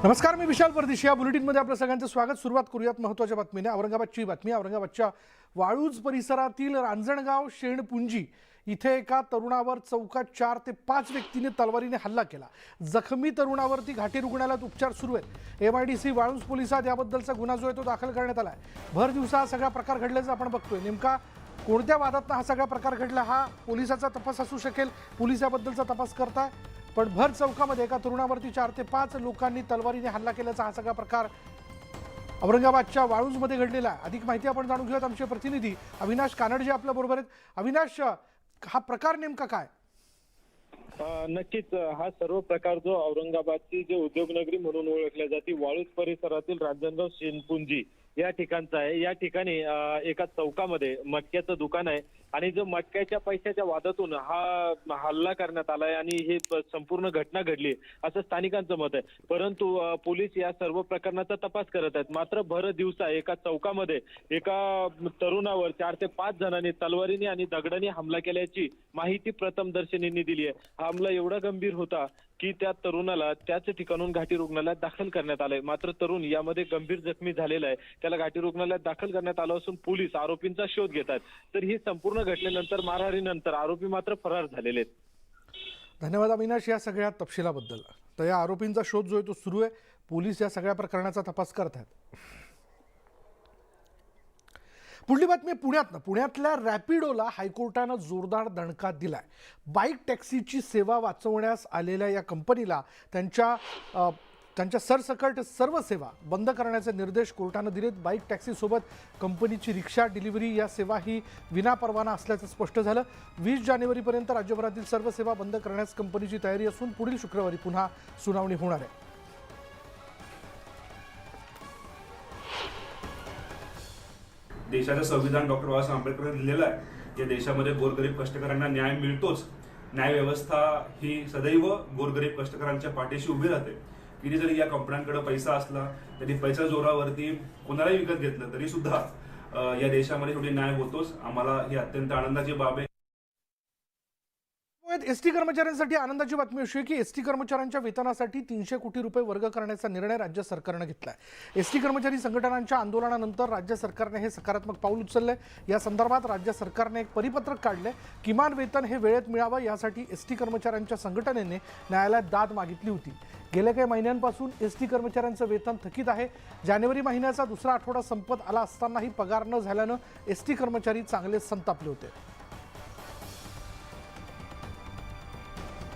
नमस्कार, मी विशाल परदेशी. या बुलेटिनमध्ये आपलं सगळ्यांचं स्वागत. सुरुवात करूयात महत्त्वाच्या बातमीने. औरंगाबादची बातमी. औरंगाबादच्या वाळूज परिसरातील रांजणगाव शेणपुंजी इथे एका तरुणावर चौकात 4 ते 5 व्यक्तींनी तलवारीने हल्ला केला. जखमी तरुणावरती घाटी रुग्णालयात उपचार सुरू आहेत. MIDC वाळूज पोलिसात याबद्दलचा गुन्हा जो आहे तो दाखल करण्यात आला आहे. भर दिवसा हा सगळा प्रकार घडल्याचं आपण बघतोय. नेमका कोणत्या वादातनं हा सगळा प्रकार घडला हा पोलिसाचा तपास असू शकेल. पोलीस याबद्दलचा तपास करताय. पण भर चौकामध्ये एका तरुणावरती 4 ते 5 लोकांनी तलवारीने हल्ला केल्याचा हा सगळा प्रकार औरंगाबादच्या वाळूजमध्ये घडलेला आहे. अधिक माहिती आपण जाणून घेऊयात. आमचे प्रतिनिधी अविनाश कानडजे आपल्या बरोबर आहेत. अविनाश, हा प्रकार नेमका काय? नक्कीच हा सर्व प्रकार जो औरंगाबादची जे उद्योगनगरी म्हणून ओळखल्या जाते वाळूज परिसरातील रांजणगाव शेणपुंजी या ठिकाणचा आहे. या ठिकाणी एका चौकामध्ये मटक्याचं दुकान आहे आणि जो मटक्याच्या पैशाच्या वादातून हा हल्ला करण्यात आलाय आणि ही संपूर्ण घटना घडली असं स्थानिकांचं मत आहे. परंतु पोलीस या सर्व प्रकरणाचा तपास करत आहेत. मात्र भर दिवसा एका चौकामध्ये एका तरुणावर 4 ते 5 जणांनी तलवारीने आणि दगडाने हमला केल्याची माहिती प्रथमदर्शनींनी दिली आहे. हा हमला एवढा गंभीर होता की त्या तरुणाला त्याच ठिकाणून घाटी रुग्णालयात दाखल करण्यात आलंय. मात्र तरुण यामध्ये गंभीर जखमी झालेला आहे. त्याला घाटी रुग्णालयात दाखल करण्यात आलं असून पोलीस आरोपींचा शोध घेत आहेत. तर ही संपूर्ण घटनेनंतर मारहाणीनंतर आरोपी मात्र फरार झालेले आहेत. धन्यवाद अविनाश या सगळ्या तपशिलाबद्दल. तर या आरोपींचा शोध जो आहे तो सुरू आहे. पोलीस या सगळ्या प्रकरणाचा तपास करत आहेत. पुढली बातमी पुण्यातल्या रॅपिडोला हायकोर्टानं जोरदार दणका दिलाय. बाईक टॅक्सीची सेवा वाचवण्यास आलेल्या या कंपनीला त्यांच्या सरसकट सर्व सेवा बंद करण्याचे निर्देश कोर्टानं दिलेत. बाईक टॅक्सीसोबत कंपनीची रिक्षा डिलिव्हरी या सेवा ही विनापरवाना असल्याचं स्पष्ट झालं. 20 जानेवारीपर्यंत राज्यभरातील सर्व सेवा बंद करण्यास कंपनीची तयारी असून पुढील शुक्रवारी पुन्हा सुनावणी होणार आहे. देशाचं संविधान डॉक्टर बाबासाहेब आंबेडकरांनी लिहिलेलं आहे. या देशामध्ये गोरगरीब कष्टकऱ्यांना न्याय मिळतोच. न्याय व्यवस्था ही सदैव गोरगरीब कष्टकऱ्यांच्या पाठीशी उभी राहते. किती जरी या कंपन्यांकडे पैसा असला तरी पैसा जोरावरती कोणालाही विकत घेतलं तरी सुद्धा या देशामध्ये थोडी न्याय होतोच. आम्हाला ही अत्यंत आनंदाची बाब आहे. एसटी कर्मचाऱ्यांसाठी आनंदाची बातमी अशी आहे की एसटी कर्मचाऱ्यांच्या वेतनासाठी 300 कोटी रुपये वर्ग करण्याचा निर्णय राज्य सरकारनं घेतलाय. एसटी कर्मचारी संघटनांच्या आंदोलनानंतर राज्य सरकारने हे सकारात्मक पाऊल उचललंय. या संदर्भात राज्य सरकारने एक परिपत्रक काढलंय. किमान वेतन हे वेळेत मिळावं यासाठी एसटी कर्मचाऱ्यांच्या संघटनेने न्यायालयात दाद मागितली होती. गेल्या काही महिन्यांपासून एसटी कर्मचाऱ्यांचं वेतन थकीत आहे. जानेवारी महिन्याचा दुसरा आठवडा संपत आला असतानाही पगार न झाल्यानं एसटी कर्मचारी चांगले संतापले होते.